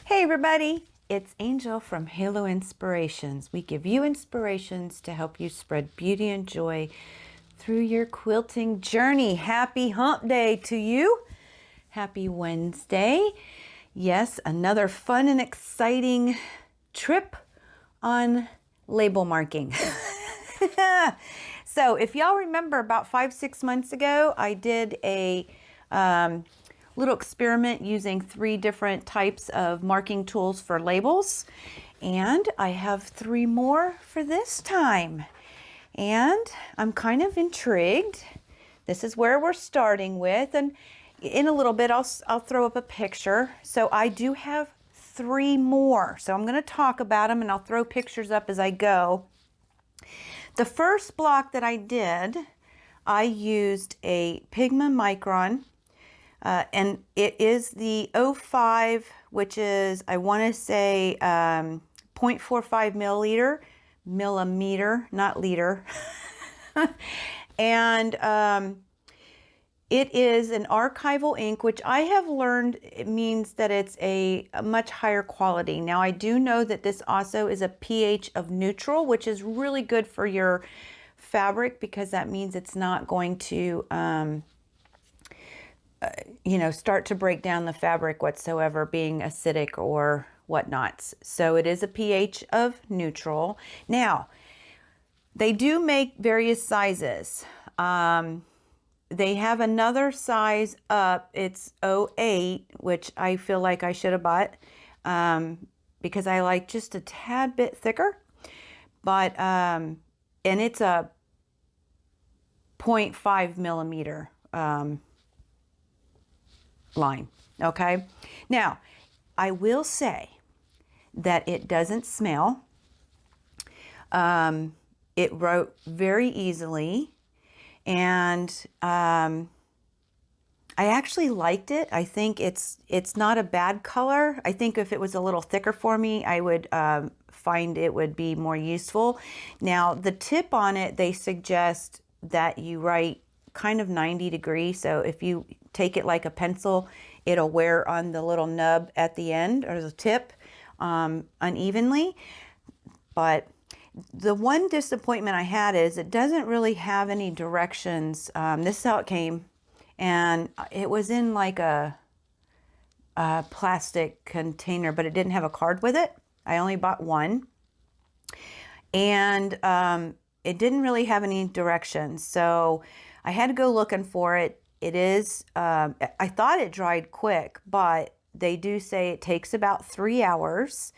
Hey everybody, it's Angel from Halo Inspirations. We give you inspirations to help you spread beauty and joy through your quilting journey. Happy hump day to you. Happy Wednesday. Yes, another fun and exciting trip on label marking. So if y'all remember about 5-6 months ago, I did a little experiment using 3 different types of marking tools for labels, and I have 3 more for this time, and I'm kind of intrigued. This is where we're starting with, and in a little bit I'll throw up a picture. So I do have 3 more, so I'm going to talk about them and I'll throw pictures up as I go. The first block that I did, I used a Pigma Micron, and it is the 05, which is, I want to say, 0.45 millimeter, not liter. And it is an archival ink, which I have learned it means that it's a much higher quality. Now, I do know that this also is a pH of neutral, which is really good for your fabric because that means it's not going to, start to break down the fabric whatsoever, being acidic or whatnot. So it is a pH of neutral. Now, they do make various sizes. They have another size up. It's 08, which I feel like I should have bought because I like just a tad bit thicker. But, and it's a 0.5 millimeter line. Okay. Now, I will say that it doesn't smell. It wrote very easily. And I actually liked it. I think it's not a bad color. I think if it was a little thicker for me, I would find it would be more useful. Now, the tip on it, they suggest that you write kind of 90 degrees. So if you take it like a pencil, it'll wear on the little nub at the end or the tip unevenly. But the one disappointment I had is it doesn't really have any directions. This is how it came, and it was in like a plastic container, but it didn't have a card with it. I only bought one, and it didn't really have any directions, so I had to go looking for it. It is, I thought it dried quick, but they do say it takes about 3 hours.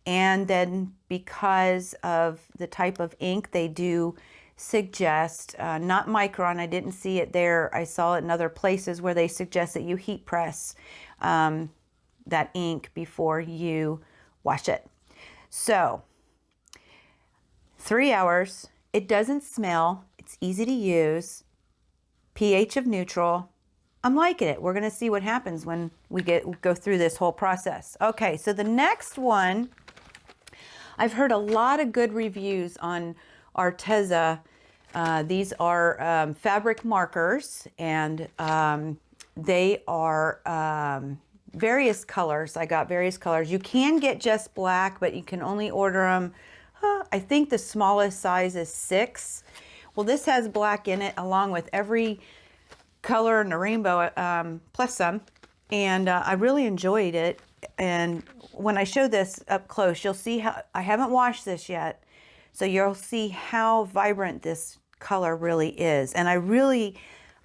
And then because of the type of ink, they do suggest, not Micron, I didn't see it there. I saw it in other places where they suggest that you heat press that ink before you wash it. So 3 hours, it doesn't smell, it's easy to use, pH of neutral. I'm liking it. We're going to see what happens when we go through this whole process. Okay, so the next one, I've heard a lot of good reviews on Arteza. These are fabric markers, and they are various colors. I got various colors. You can get just black, but you can only order them. I think the smallest size is 6. Well, this has black in it along with every color in the rainbow, plus some. And I really enjoyed it. And when I show this up close, you'll see how, I haven't washed this yet, so you'll see how vibrant this color really is. And I really,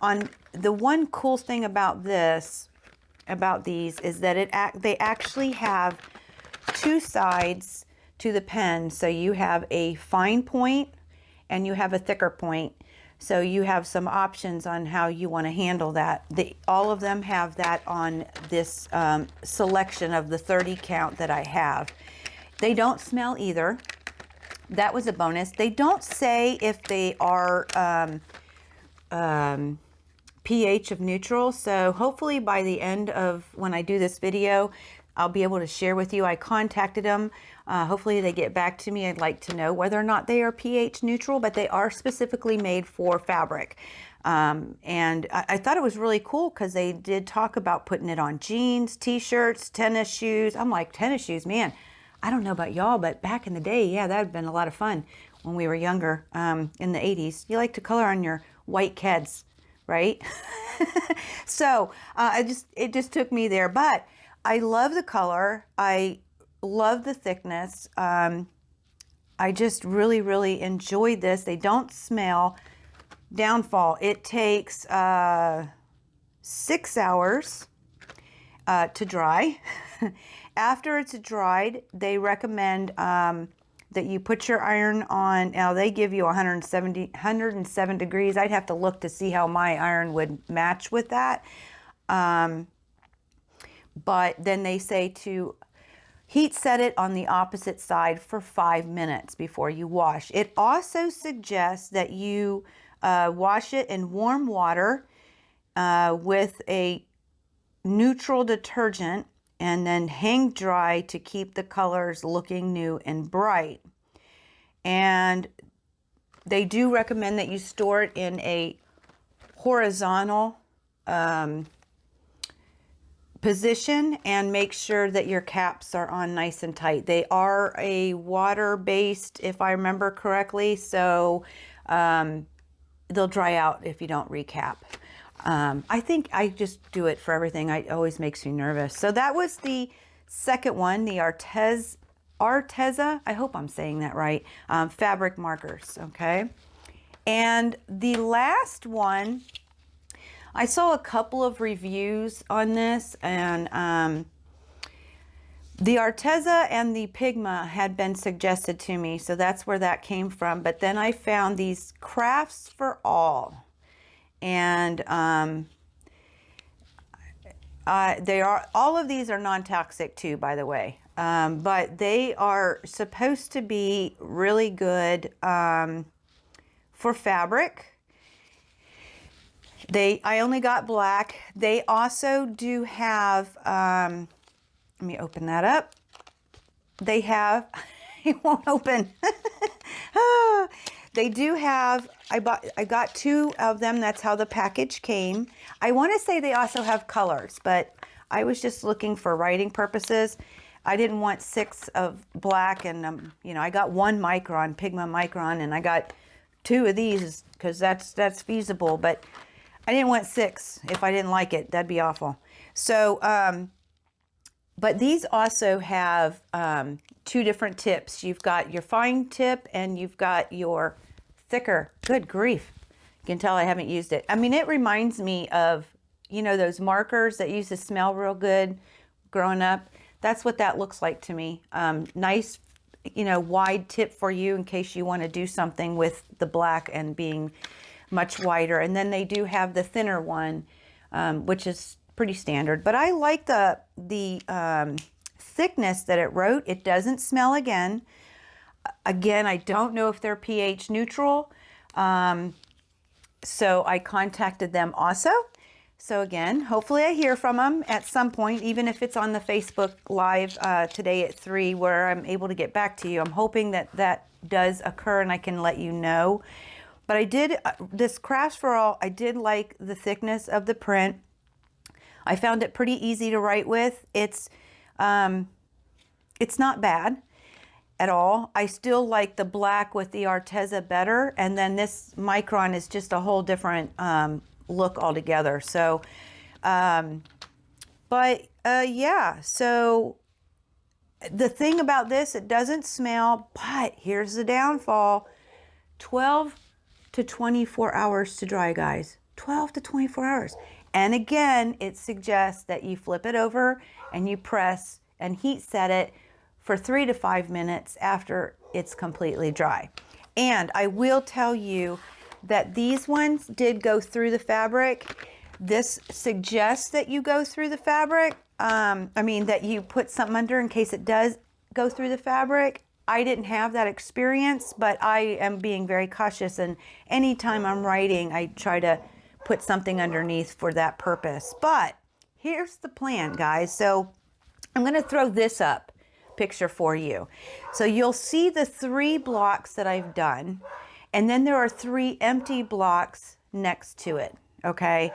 on the one cool thing about this, about these, is that they actually have 2 sides to the pen. So you have a fine point and you have a thicker point. So you have some options on how you want to handle that. All of them have that on this selection of the 30 count that I have. They don't smell either. That was a bonus. They don't say if they are pH of neutral. So hopefully by the end of when I do this video, I'll be able to share with you. I contacted them. Hopefully they get back to me. I'd like to know whether or not they are pH neutral, but they are specifically made for fabric. And I thought it was really cool because they did talk about putting it on jeans, t-shirts, tennis shoes. I'm like, tennis shoes, man, I don't know about y'all, but back in the day, yeah, that had been a lot of fun when we were younger, in the 80s. You like to color on your white Keds, right? So it just took me there, but I love the color. I love the thickness. I just really, really enjoyed this. They don't smell. Downfall, it takes 6 hours to dry. After it's dried, they recommend that you put your iron on. Now they give you 107 degrees. I'd have to look to see how my iron would match with that. But then they say to heat set it on the opposite side for 5 minutes before you wash. It also suggests that you wash it in warm water with a neutral detergent and then hang dry to keep the colors looking new and bright. And they do recommend that you store it in a horizontal position and make sure that your caps are on nice and tight. They are a water-based, if I remember correctly, so they'll dry out if you don't recap. I think I just do it for everything. It always makes me nervous. So that was the second one, the Arteza, I hope I'm saying that right, fabric markers, okay? And the last one, I saw a couple of reviews on this, and the Arteza and the Pigma had been suggested to me, so that's where that came from. But then I found these Crafts for All, and they are, all of these are non-toxic too, by the way, but they are supposed to be really good for fabric. I only got black. They also do have, let me open that up. They have, it won't open. They do have, I got 2 of them. That's how the package came. I want to say they also have colors, but I was just looking for writing purposes. I didn't want 6 of black, and you know, I got 1 micron, Pigma micron, and I got 2 of these because that's feasible, but I didn't want 6 if I didn't like it. That'd be awful. So, but these also have 2 different tips. You've got your fine tip and you've got your thicker. Good grief. You can tell I haven't used it. I mean, it reminds me of, you know, those markers that used to smell real good growing up. That's what that looks like to me. Nice, you know, wide tip for you in case you want to do something with the black and being much wider. And then they do have the thinner one, which is pretty standard. But I like the thickness that it wrote. It doesn't smell again. Again, I don't know if they're pH neutral. So I contacted them also. So again, hopefully I hear from them at some point, even if it's on the Facebook Live today at 3, where I'm able to get back to you. I'm hoping that that does occur and I can let you know. But I did, this Crafts for All, I did like the thickness of the print. I found it pretty easy to write with. It's not bad at all. I still like the black with the Arteza better. And then this micron is just a whole different look altogether. So, yeah, so the thing about this, it doesn't smell, but here's the downfall. 12 to 24 hours to dry, guys. 12 to 24 hours. And again, it suggests that you flip it over and you press and heat set it for 3 to 5 minutes after it's completely dry. And I will tell you that these ones did go through the fabric. This suggests that you go through the fabric. I mean, that you put something under in case it does go through the fabric. I didn't have that experience, but I am being very cautious, and anytime I'm writing, I try to put something underneath for that purpose. But here's the plan, guys. So I'm going to throw this up picture for you. So you'll see the 3 blocks that I've done, and then there are 3 empty blocks next to it. Okay.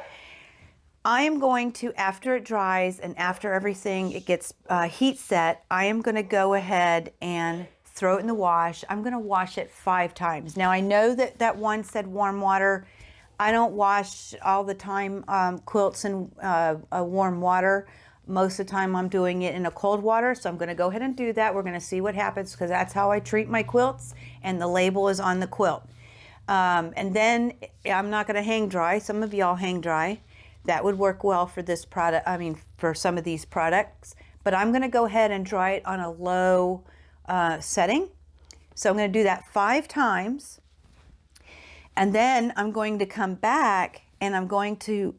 I am going to, after it dries and after everything, it gets heat set, I am going to go ahead and throw it in the wash. I'm going to wash it 5 times. Now I know that that one said warm water. I don't wash all the time quilts in warm water. Most of the time I'm doing it in a cold water. So I'm going to go ahead and do that. We're going to see what happens because that's how I treat my quilts, and the label is on the quilt. And then I'm not going to hang dry. Some of y'all hang dry. That would work well for this product, I mean, for some of these products. But I'm going to go ahead and dry it on a low setting. So I'm going to do that 5 times. And then I'm going to come back and I'm going to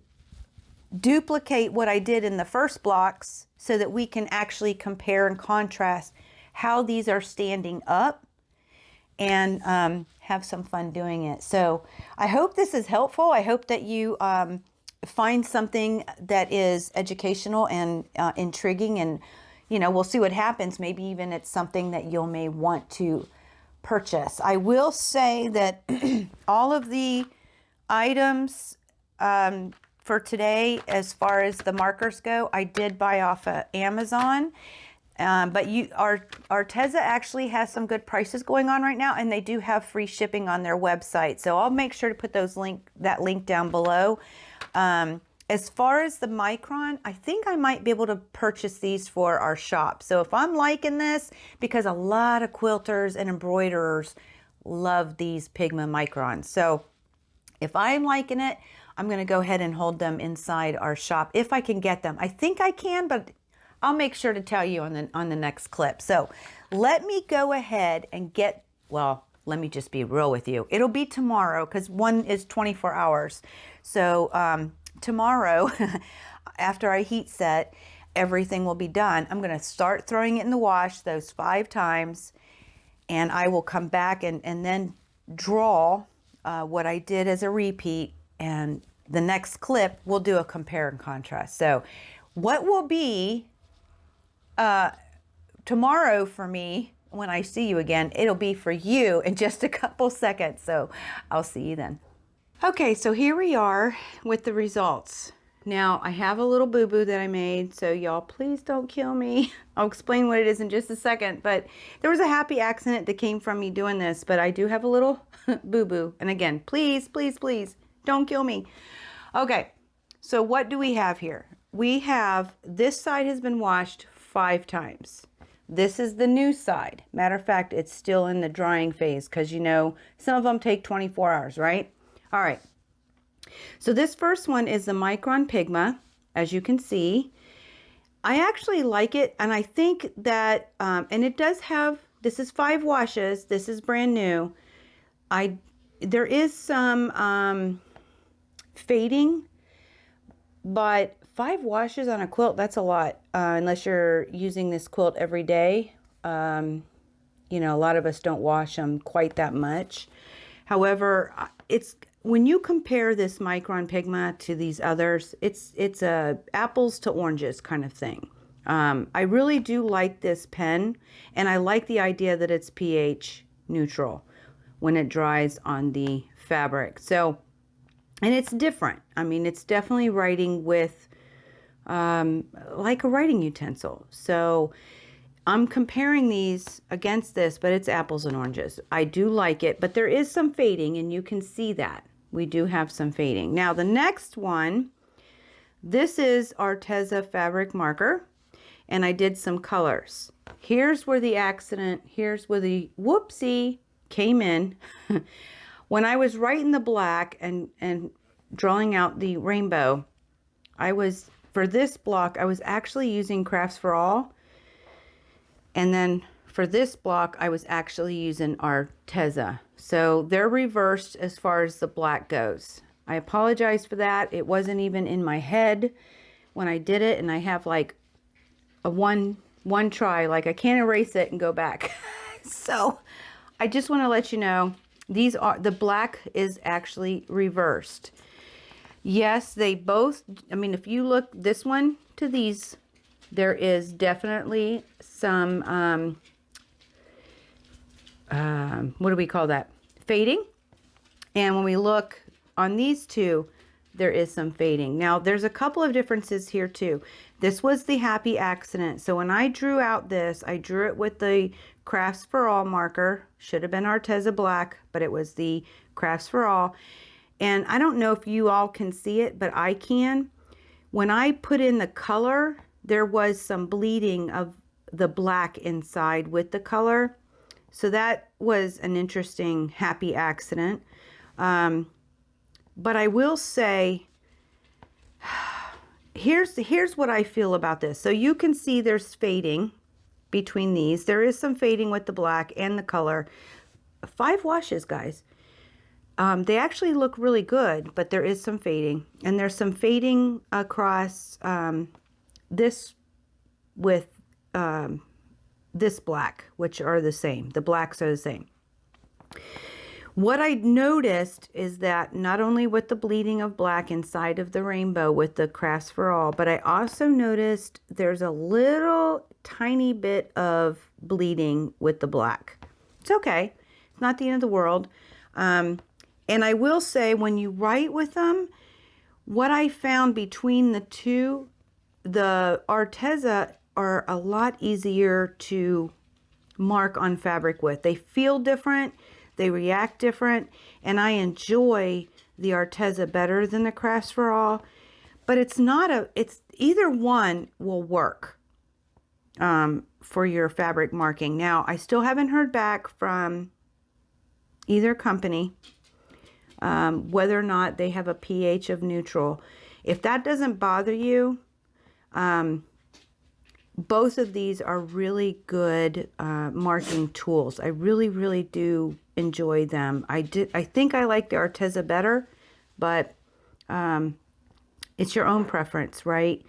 duplicate what I did in the first blocks so that we can actually compare and contrast how these are standing up, and have some fun doing it. So I hope this is helpful. I hope that you find something that is educational and intriguing, and we'll see what happens. Maybe even it's something that you may want to purchase. I will say that all of the items for today, as far as the markers go, I did buy off of Amazon. But our Teza actually has some good prices going on right now, and they do have free shipping on their website. So I'll make sure to put that link down below. As far as the micron, I think I might be able to purchase these for our shop. So if I'm liking this, because a lot of quilters and embroiderers love these Pigma microns. So if I'm liking it, I'm going to go ahead and hold them inside our shop if I can get them. I think I can, but I'll make sure to tell you on the next clip. So let me go ahead and let me just be real with you. It'll be tomorrow because one is 24 hours. So tomorrow, after I heat set, everything will be done. I'm going to start throwing it in the wash those 5 times, and I will come back and then draw what I did as a repeat, and the next clip we'll do a compare and contrast. So what will be tomorrow for me, when I see you again, it'll be for you in just a couple seconds. So I'll see you then. Okay, so here we are with the results. Now I have a little boo-boo that I made, so y'all please don't kill me. I'll explain what it is in just a second, but there was a happy accident that came from me doing this, but I do have a little boo-boo. And again, please, please, please don't kill me. Okay, so what do we have here? We have, this side has been washed 5 times. This is the new side. Matter of fact, it's still in the drying phase because some of them take 24 hours, right? All right. So this first one is the Micron Pigma, as you can see. I actually like it, and I think that, and it does have, this is 5 washes. This is brand new. There is some fading, but 5 washes on a quilt, that's a lot, unless you're using this quilt every day. A lot of us don't wash them quite that much. However, when you compare this Micron Pigma to these others, it's a apples to oranges kind of thing. I really do like this pen, and I like the idea that it's pH neutral when it dries on the fabric. So, and it's different. I mean, it's definitely writing with like a writing utensil. So I'm comparing these against this, but it's apples and oranges. I do like it, but there is some fading, and you can see that. We do have some fading. Now the next one, this is our Teza fabric marker, and I did some colors. Here's where the accident, here's where the whoopsie came in. When I was writing the black and drawing out the rainbow, for this block, I was actually using Crafts for All. And then for this block, I was actually using our Teza. So they're reversed as far as the black goes. I apologize for that. It wasn't even in my head when I did it. And I have like a one try, like I can't erase it and go back. So I just want to let you know, the black is actually reversed. Yes, they both, I mean, if you look this one to these, there is definitely some, what do we call that? Fading. And when we look on these two, there is some fading. Now, there's a couple of differences here too. This was the happy accident. So when I drew out this, I drew it with the Crafts for All marker. Should have been Arteza Black, but it was the Crafts for All. And I don't know if you all can see it, but I can. When I put in the color, there was some bleeding of the black inside with the color. So that was an interesting happy accident. But I will say, here's what I feel about this. So you can see there's fading between these. There is some fading with the black and the color. 5 washes, guys. They actually look really good, but there is some fading. And there's some fading across this with this black, which are the same. The blacks are the same. What I noticed is that not only with the bleeding of black inside of the rainbow with the Crafts for All, but I also noticed there's a little tiny bit of bleeding with the black. It's okay. It's not the end of the world. And I will say, when you write with them, what I found between the two, the Arteza are a lot easier to mark on fabric with. They feel different. They react different, and I enjoy the Arteza better than the Crafts for All, but it's either one will work for your fabric marking. Now, I still haven't heard back from either company whether or not they have a pH of neutral. If that doesn't bother you, both of these are really good marking tools. I really, really do enjoy them. I think I like the Arteza better, but it's your own preference, right?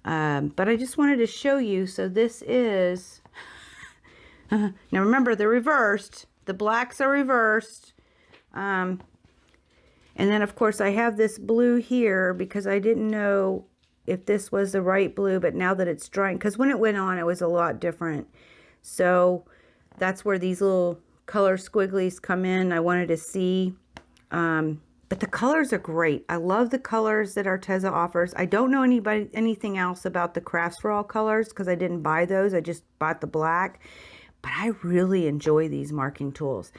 But I just wanted to show you. So this is, now remember, they're reversed. The blacks are reversed. And then, of course, I have this blue here because I didn't know if this was the right blue, but now that it's drying, because when it went on, it was a lot different. So that's where these little color squigglies come in. I wanted to see, but the colors are great. I love the colors that Arteza offers. I don't know anything else about the Crafts for All colors because I didn't buy those. I just bought the black, but I really enjoy these marking tools.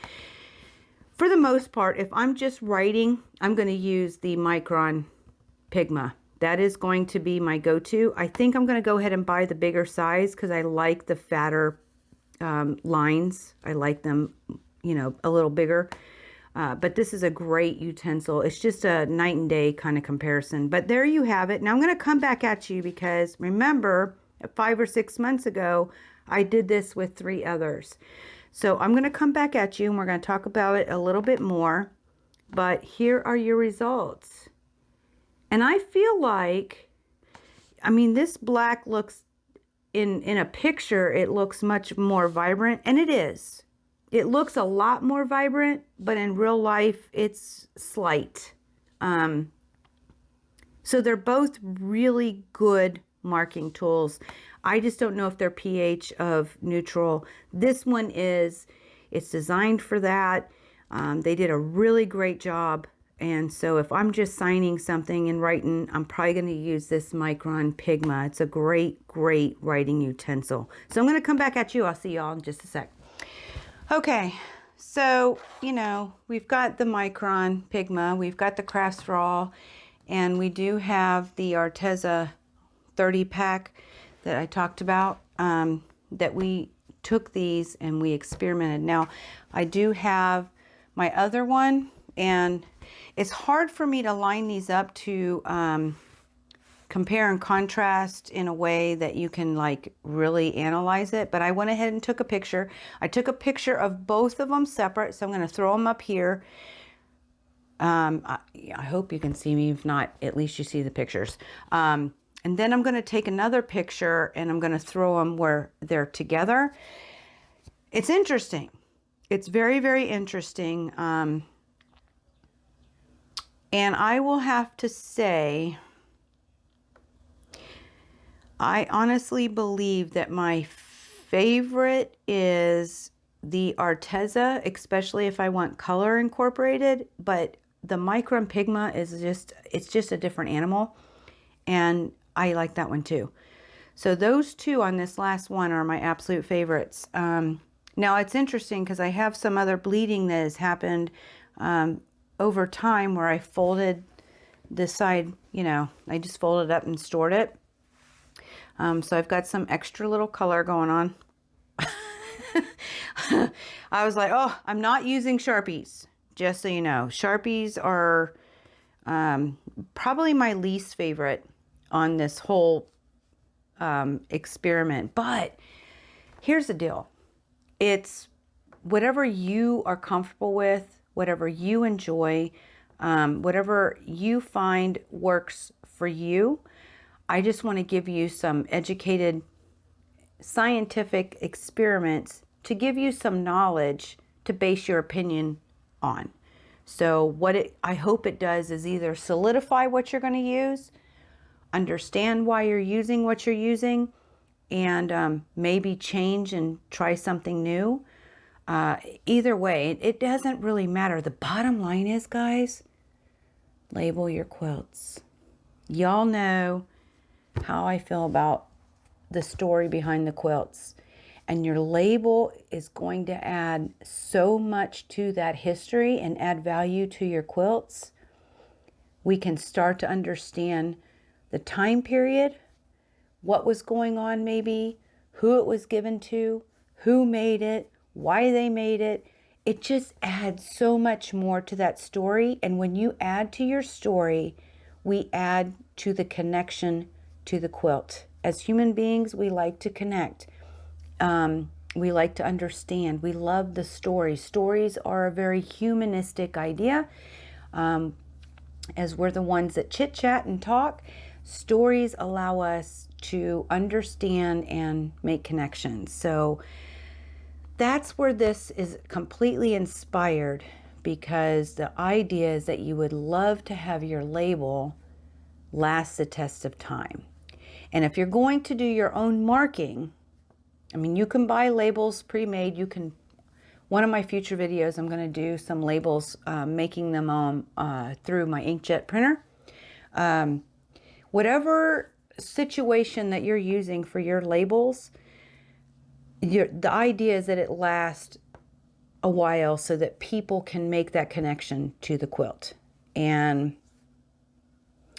For the most part, if I'm just writing, I'm going to use the Micron Pigma. That is going to be my go-to. I think I'm going to go ahead and buy the bigger size because I like the fatter lines. I like them, you know, a little bigger. But this is a great utensil. It's just a night and day kind of comparison. But there you have it. Now I'm going to come back at you because remember, 5 or 6 months ago, I did this with 3 others. So I'm going to come back at you and we're going to talk about it a little bit more. But here are your results. And I feel like, I mean, this black looks, in a picture, it looks much more vibrant, and it is. It looks a lot more vibrant, but in real life, it's slight. So they're both really good marking tools. I just don't know if they're pH of neutral. This one is, it's designed for that. They did a really great job. And so if I'm just signing something and writing, I'm probably going to use this Micron Pigma. It's a great, great writing utensil. So I'm going to come back at you. I'll see y'all in just a sec. Okay, so, you know, we've got the Micron Pigma. We've got the Crafts for All. And we do have the Arteza 30 pack that I talked about, that we took these and we experimented. Now, I do have my other one, and it's hard for me to line these up to compare and contrast in a way that you can like really analyze it. But I went ahead and took a picture. I took a picture of both of them separate, so I'm going to throw them up here. I hope you can see me. If not, at least you see the pictures. And then I'm going to take another picture and I'm going to throw them where they're together. It's interesting. It's very, very interesting. And I will have to say, I honestly believe that my favorite is the Arteza, especially if I want color incorporated, but the Micron Pigma is just, it's just a different animal, and I like that one too. So those two on this last one are my absolute favorites. Now it's interesting because I have some other bleeding that has happened over time where I folded this side, you know, I just folded up and stored it. So I've got some extra little color going on. I was like, oh, I'm not using Sharpies, just so you know. Sharpies are probably my least favorite on this whole experiment. But here's the deal. It's whatever you are comfortable with, whatever you enjoy, whatever you find works for you. I just want to give you some educated scientific experiments to give you some knowledge to base your opinion on. So what I hope it does is either solidify what you're going to use, understand why you're using what you're using, and maybe change and try something new. Either way, it doesn't really matter. The bottom line is, guys, label your quilts. Y'all know how I feel about the story behind the quilts. And your label is going to add so much to that history and add value to your quilts. We can start to understand the time period, what was going on maybe, who it was given to, who made it, why they made it. It just adds so much more to that story. And when you add to your story, we add to the connection to the quilt. As human beings, we like to connect. We like to understand. We love the story. Stories are a very humanistic idea. As we're the ones that chit chat and talk, stories allow us to understand and make connections. So that's where this is completely inspired, because the idea is that you would love to have your label last the test of time. And if you're going to do your own marking, I mean, you can buy labels pre-made. You can, one of my future videos, I'm going to do some labels, making them through my inkjet printer. Whatever situation that you're using for your labels, the idea is that it lasts a while so that people can make that connection to the quilt. And,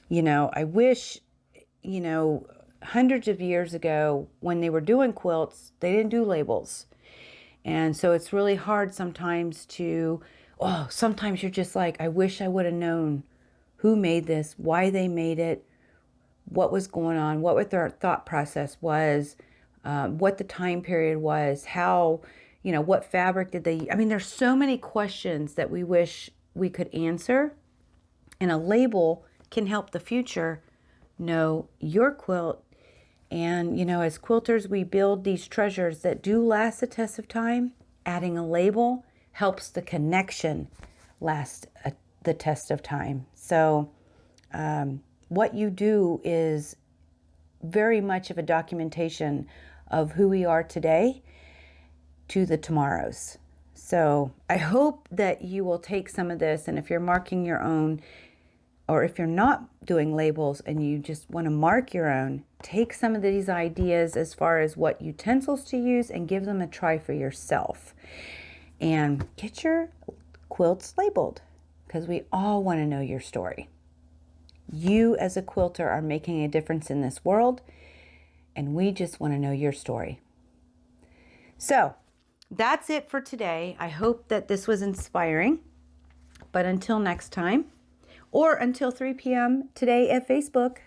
you know, I wish, you know, hundreds of years ago when they were doing quilts, they didn't do labels. And so it's really hard sometimes to, oh, sometimes you're just like, I wish I would have known who made this, why they made it, what was going on, what their thought process was, what the time period was, how, you know, what fabric did they, I mean, there's so many questions that we wish we could answer. And a label can help the future know your quilt. And, you know, as quilters, we build these treasures that do last the test of time. Adding a label helps the connection last the test of time. So what you do is very much of a documentation of who we are today to the tomorrows. So I hope that you will take some of this, and if you're marking your own, or if you're not doing labels and you just want to mark your own, take some of these ideas as far as what utensils to use and give them a try for yourself. And get your quilts labeled, because we all want to know your story. You as a quilter are making a difference in this world, and we just want to know your story. So that's it for today. I hope that this was inspiring. But until next time, or until 3 p.m. today at Facebook,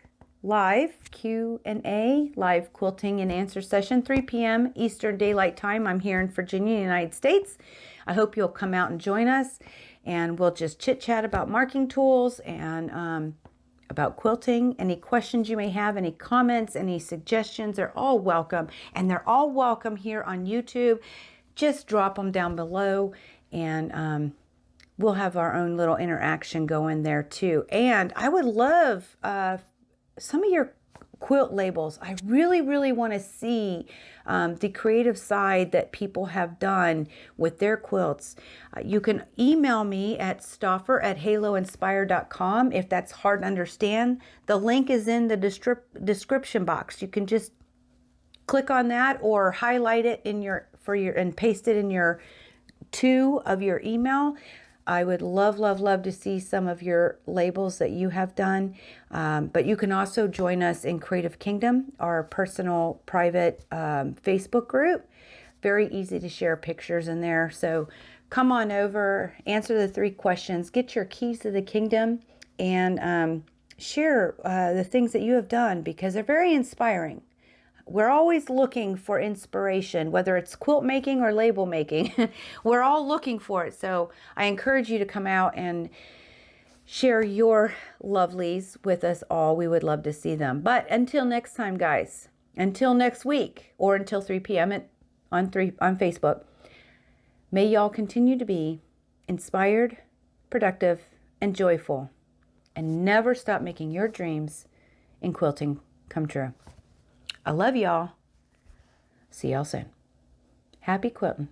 live Q&A, live quilting and answer session, 3 p.m. Eastern Daylight Time. I'm here in Virginia, United States. I hope you'll come out and join us, and we'll just chit chat about marking tools and about quilting. Any questions you may have, any comments, any suggestions, they're all welcome. And they're all welcome here on YouTube. Just drop them down below, and we'll have our own little interaction going there too. And I would love some of your quilt labels. I really, really want to see the creative side that people have done with their quilts. You can email me at stoffer@haloinspire.com if that's hard to understand. The link is in the description box. You can just click on that or highlight it in your and paste it in your to of your email. I would love, love, love to see some of your labels that you have done. But you can also join us in Creative Kingdom, our personal private Facebook group. Very easy to share pictures in there. So come on over, answer the 3 questions, get your keys to the kingdom, and share the things that you have done, because they're very inspiring. We're always looking for inspiration, whether it's quilt making or label making. We're all looking for it. So I encourage you to come out and share your lovelies with us all. We would love to see them. But until next time, guys, until next week, or until 3 p.m. on Facebook, may y'all continue to be inspired, productive, and joyful, and never stop making your dreams in quilting come true. I love y'all. See y'all soon. Happy quilting.